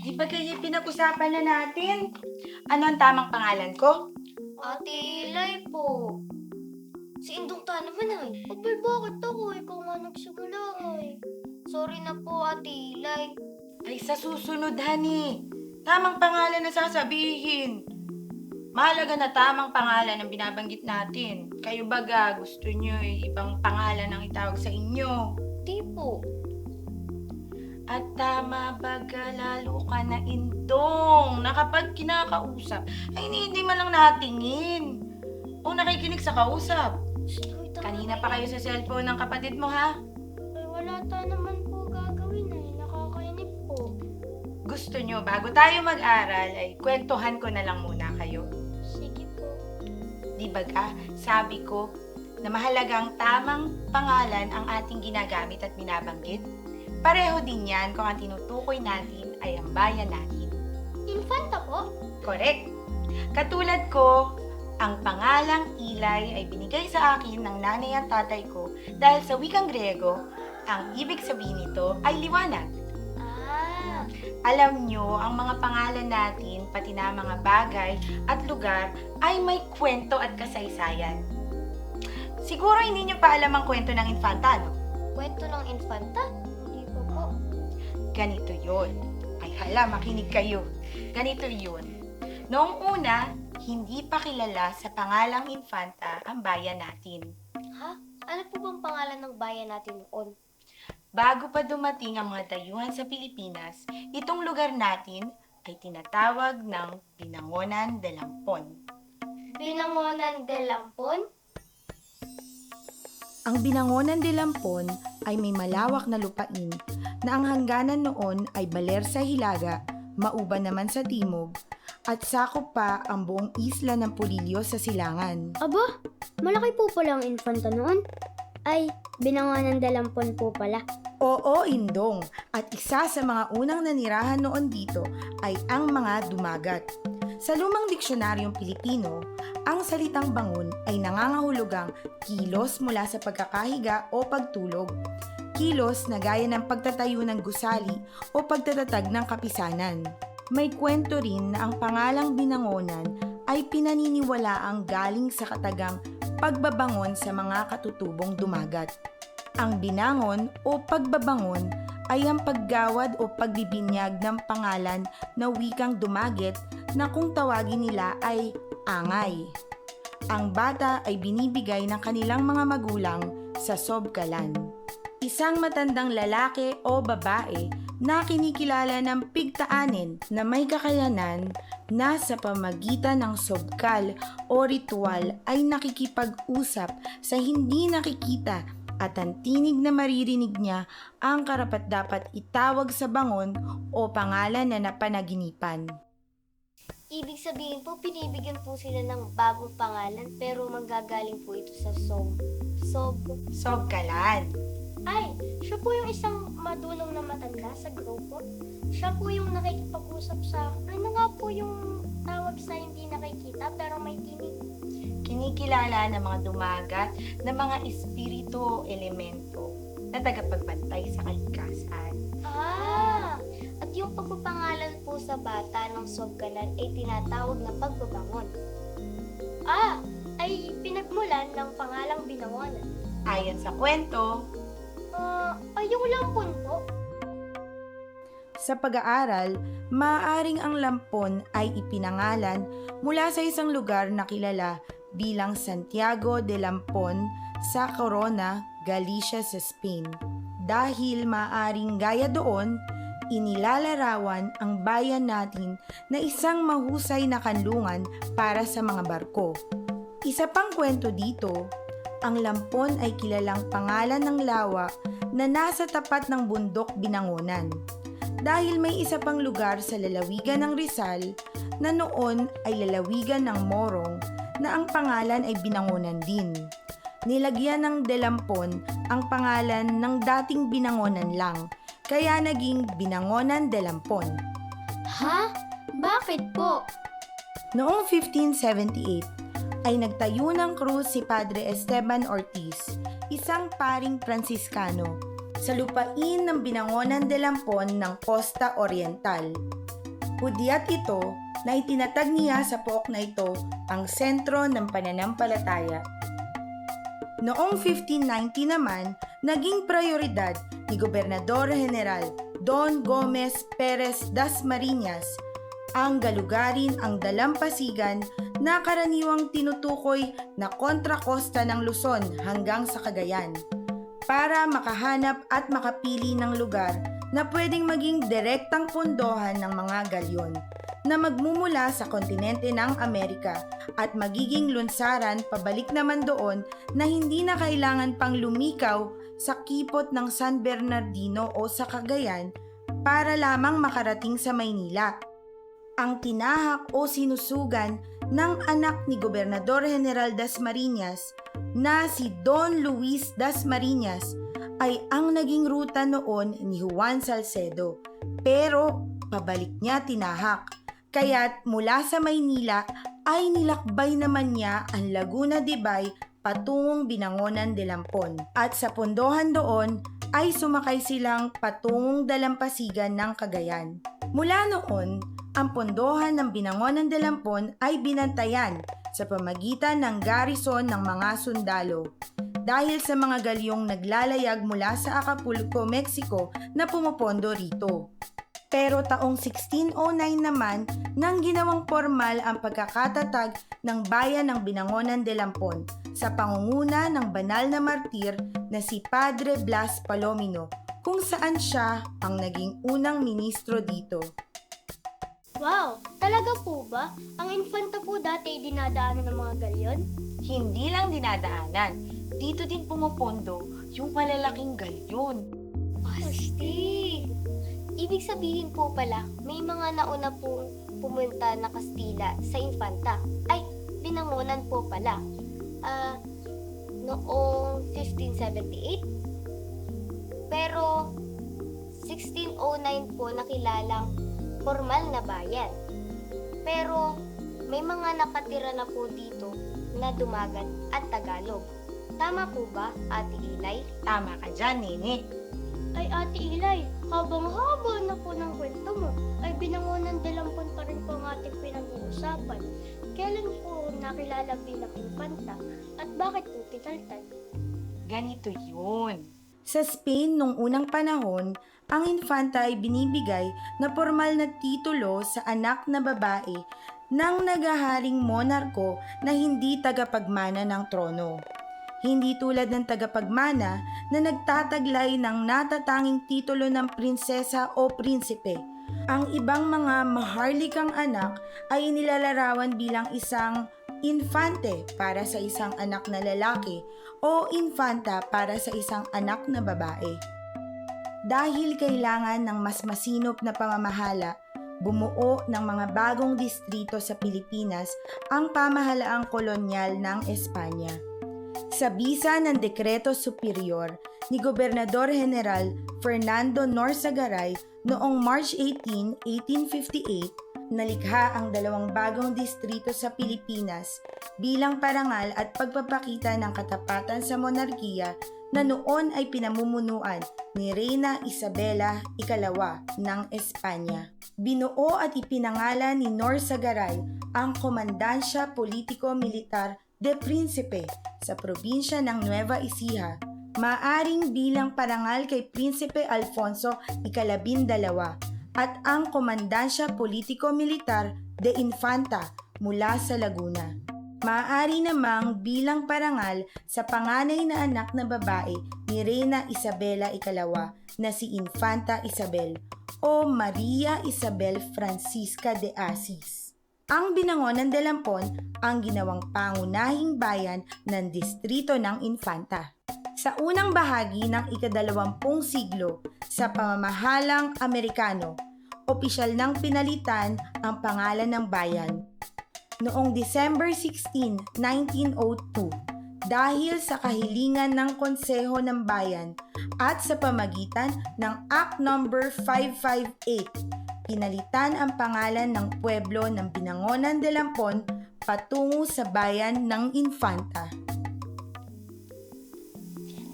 Di ba kaya pinag-usapan na natin? Ano ang tamang pangalan ko? Ate Eli po. Si Indong Ta naman ay. Abay, bakit ako? Ikaw nga nagsimula ay. Sorry na po, Ate Eli. Ay, sa susunod, honey. Tamang pangalan na sasabihin. Mahalaga na tamang pangalan ang binabanggit natin. Kayo baga, gusto nyo ibang pangalan ang itawag sa inyo. Di po. At tama baga, lalo ka na Indong, na kapag kinakausap, ay hindi man lang natingin. O nakikinig sa kausap. Uy, tama Kanina na pa yan. kayo sa cellphone ng kapatid mo, ha? Ay, wala ta naman po gagawin ay. Nakakainig po. Gusto nyo, bago tayo mag-aral, ay kwentuhan ko na lang muna kayo. Sige po. Di ba ka? Sabi ko na mahalagang tamang pangalan ang ating ginagamit at binabanggit. Pareho din yan kung ang tinutukoy natin ay ang bayan natin. Infanta po? Correct! Katulad ko, ang pangalang Eli ay binigay sa akin ng nanay at tatay ko dahil sa wikang Grego, ang ibig sabihin nito ay liwanag. Ah, Alam nyo, ang mga pangalan natin, pati na mga bagay at lugar ay may kwento at kasaysayan. Siguro hindi nyo pa alam ang kwento ng infanta, no? kwento ng infanta? Hindi po po. Ganito yon. Ay hala, makinig kayo. Ganito yun. Noong una, hindi pa kilala sa pangalang infanta ang bayan natin. Ha? Ano po bang pangalan ng bayan natin noon? Bago pa dumating ang mga dayuhan sa Pilipinas, itong lugar natin ay tinatawag ng Binangonan de Lampon. Binangonan de Lampon? Ang Binangonan de Lampon ay may malawak na lupain na ang hangganan noon ay baler sa hilaga, mauban naman sa timog, at sakop pa ang buong isla ng Polillo sa silangan. Aba, malaki po pala ang infanta noon. Ay, Binangonan de Lampon po pala. Oo, Indong, at isa sa mga unang nanirahan noon dito ay ang mga dumagat. Sa lumang diksionaryong Pilipino, ang salitang bangon ay nangangahulugang kilos mula sa pagkakahiga o pagtulog. Kilos na gaya ng pagtatayo ng gusali o pagtatatag ng kapisanan. May kwento rin na ang pangalang Binangonan ay pinaniniwalaang galing sa katagang pagbabangon sa mga katutubong dumagat. Ang binangon o pagbabangon ay ang paggawad o pagbibinyag ng pangalan na wikang dumagit na kung tawagin nila ay angay. Ang bata ay binibigay ng kanilang mga magulang sa sobkalan. Isang matandang lalaki o babae na kinikilala ng pigtaanin na may kakayanan na sa pamagitan ng sobkal o ritual ay nakikipag-usap sa hindi nakikita at ang tinig na maririnig niya ang karapat-dapat itawag sa bangon o pangalan na napanaginipan. Ibig sabihin po, binibigyan po sila ng bagong pangalan pero manggagaling po ito sa Sobkalan. Ay, siya po yung isang madunong na matanda sa grupo. Siya po yung nakikipag-usap sa, ano nga po yung tawag sa hindi nakikita pero may tinig. Kinikilala ng mga dumagat na mga espiritu o elemento na tagapagbantay sa kalikasan. Ah! At yung pagpapangalan po sa bata ng sobkalan ay tinatawag na pagbabangon. Ah! Ay pinagmulan ng pangalang Binangonan. Ayon sa kwento, Ay yung lampon po. sa pag-aaral, maaaring ang lampon ay ipinangalan mula sa isang lugar na kilala bilang Santiago de Lampon sa Corona, Galicia sa Spain. Dahil maaaring gaya doon, inilalarawan ang bayan natin na isang mahusay na kanlungan para sa mga barko. Isa pang kwento dito, ang Lampon ay kilalang pangalan ng lawa na nasa tapat ng bundok Binangonan. Dahil may isa pang lugar sa lalawigan ng Rizal na noon ay lalawigan ng Morong na ang pangalan ay Binangonan din. Nilagyan ng De Lampon ang pangalan ng dating Binangonan lang, kaya naging Binangonan de Lampon. Ha? Bakit po? Noong 1578, ay nagtayo ng krus si Padre Esteban Ortiz, isang paring Pransiskano. sa lupain ng Binangonan de Lampon ng Costa Oriental. Hudyat ito na itinatag niya sa pook na ito ang sentro ng pananampalataya. Noong 1590 naman, naging prioridad ni Gobernador General Don Gomez Perez Dasmariñas ang galugarin ang dalampasigan na karaniwang tinutukoy na kontrakosta ng Luzon hanggang sa Cagayan para makahanap at makapili ng lugar na pwedeng maging direktang pondohan ng mga galyon na magmumula sa kontinente ng Amerika at magiging lunsaran pabalik naman doon na hindi na kailangan pang lumikaw sa kipot ng San Bernardino o sa Cagayan para lamang makarating sa Maynila. Ang tinahak o sinusugan ng anak ni Gobernador General Dasmariñas na si Don Luis Dasmariñas ay ang naging ruta noon ni Juan Salcedo, pero pabalik niya tinahak. Kaya't mula sa Maynila ay nilakbay naman niya ang Laguna de Bay patungong Binangonan de Lampon. At sa pondohan doon ay sumakay silang patungong Dalampasigan ng Cagayan. Mula noon, ang pondohan ng Binangonan de Lampon ay binantayan sa pamagitan ng garrison ng mga sundalo dahil sa mga galyong naglalayag mula sa Acapulco, Mexico na pumupondo rito. Pero taong 1609 naman nang ginawang formal ang pagkakatatag ng bayan ng Binangonan de Lampon sa pangunguna ng banal na martir na si Padre Blas Palomino, kung saan siya ang naging unang ministro dito. Wow! Talaga po ba? Ang infanta po dati ay dinadaanan ng mga galyon? Hindi lang dinadaanan, dito din pumupondo yung malalaking galyon. Astig! Ibig sabihin po pala, may mga nauna pong pumunta na Kastila sa Infanta. Ay, Binangonan po pala. Noong 1578. Pero 1609 po nakilalang formal na bayan. Pero may mga nakatira na po dito na Dumagat at Tagalog. Tama po ba, Ate Ilay? Tama ka dyan, Nene. Ay, Ate Ilay, habang-haba na po ng kwento mo, ay Binangonan de Lampon pa rin po ang ating pinag-uusapan. Kailan po nakilala bilang infanta at bakit po pinaltan? Ganito yun. Sa Spain nung unang panahon, ang infanta ay binibigay na formal na titulo sa anak na babae ng nagaharing monarko na hindi tagapagmana ng trono. Hindi tulad ng tagapagmana na nagtataglay ng natatanging titulo ng prinsesa o prinsipe. Ang ibang mga maharlikang anak ay nilalarawan bilang isang infante para sa isang anak na lalaki o infanta para sa isang anak na babae. Dahil kailangan ng mas masinop na pamamahala, bumuo ng mga bagong distrito sa Pilipinas ang pamahalaang kolonyal ng Espanya. Sa bisa ng Dekreto Superior ni Gobernador General Fernando Norsagaray noong March 18, 1858, nalikha ang dalawang bagong distrito sa Pilipinas bilang parangal at pagpapakita ng katapatan sa monarkiya na noon ay pinamumunuan ni Reyna Isabela Ikalawa ng Espanya. Binuo at ipinangalan ni Norsagaray ang Komandansya Politiko-Militar de Príncipe sa probinsya ng Nueva Ecija, maaring bilang parangal kay Prinsipe Alfonso Ikalabindalawa, at ang Komandansya Politiko-Militar de Infanta mula sa Laguna. Maaari namang bilang parangal sa panganay na anak na babae ni Reyna Isabela Ikalawa na si Infanta Isabel o Maria Isabel Francisca de Asis. Ang Binangonan de Lampon ang ginawang pangunahing bayan ng distrito ng Infanta. Sa unang bahagi ng ika-20 siglo sa pamamahalang Amerikano, opisyal nang pinalitan ang pangalan ng bayan noong December 16, 1902 dahil sa kahilingan ng Konseho ng Bayan at sa pamagitan ng Act No. 558, pinalitan ang pangalan ng pueblo ng Binangonan de Lampon patungo sa bayan ng Infanta.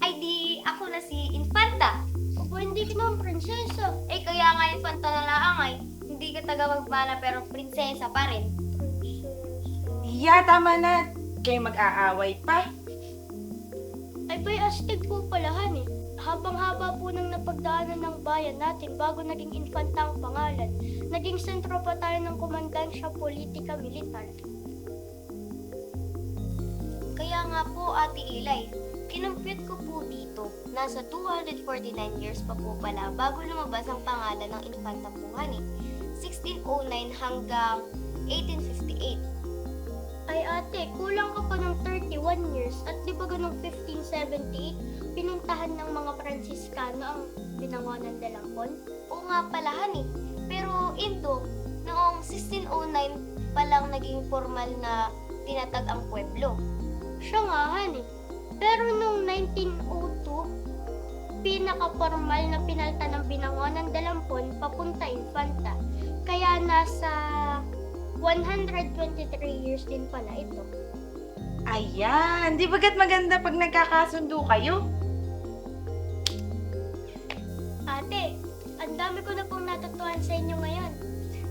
Ay di ako na si Infanta. ka naman prinsesa. Eh, kaya nga infanta na lang ay. Hindi ka taga magmana pero prinsesa pa rin. Iya, tama na. Kayo mag-aaway pa. Ay, bay, astig po palahan eh. Habang-haba po nang napagdaanan ng bayan natin bago naging infanta ang pangalan, naging sentro pa tayo ng komandansya politika militar. Kaya nga po, Ate Ilay, kinumpute ko po dito. Nasa 249 years pa po pala bago lumabas ang pangalan ng infanta po, honey. 1609 hanggang 1858. Ay ate, kulang ka pa ng 31 years at di ba ganong 1578, pinuntahan ng mga Pransiskano ang Binangonan de Lampon? Oo nga pala, honey. Pero Indo, noong 1609 pa lang naging formal na tinatag ang pueblo. Siya nga, honey. Pero noong 1902, pinaka-formal na pinalta ng Binangonan de Lampon papunta Infanta. Kaya nasa 123 years din pala ito. Ayan, di bagat maganda pag nagkakasundo kayo? Ate, ang dami ko na pong natutuhan sa inyo ngayon.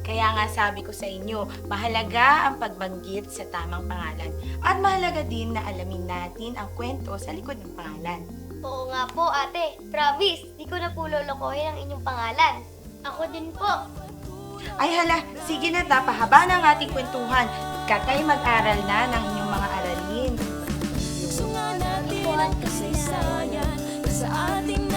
Kaya nga sabi ko sa inyo, mahalaga ang pagbanggit sa tamang pangalan. At mahalaga din na alamin natin ang kwento sa likod ng pangalan. Oo nga po, ate. Promise, di ko na po lolokohin ang inyong pangalan. Ako din po. Ay hala, sige na ta, pahaba na ang ating kwentuhan. Katay mag-aral na ng inyong mga aralin. Sungan natin ang kasaysayan sa ating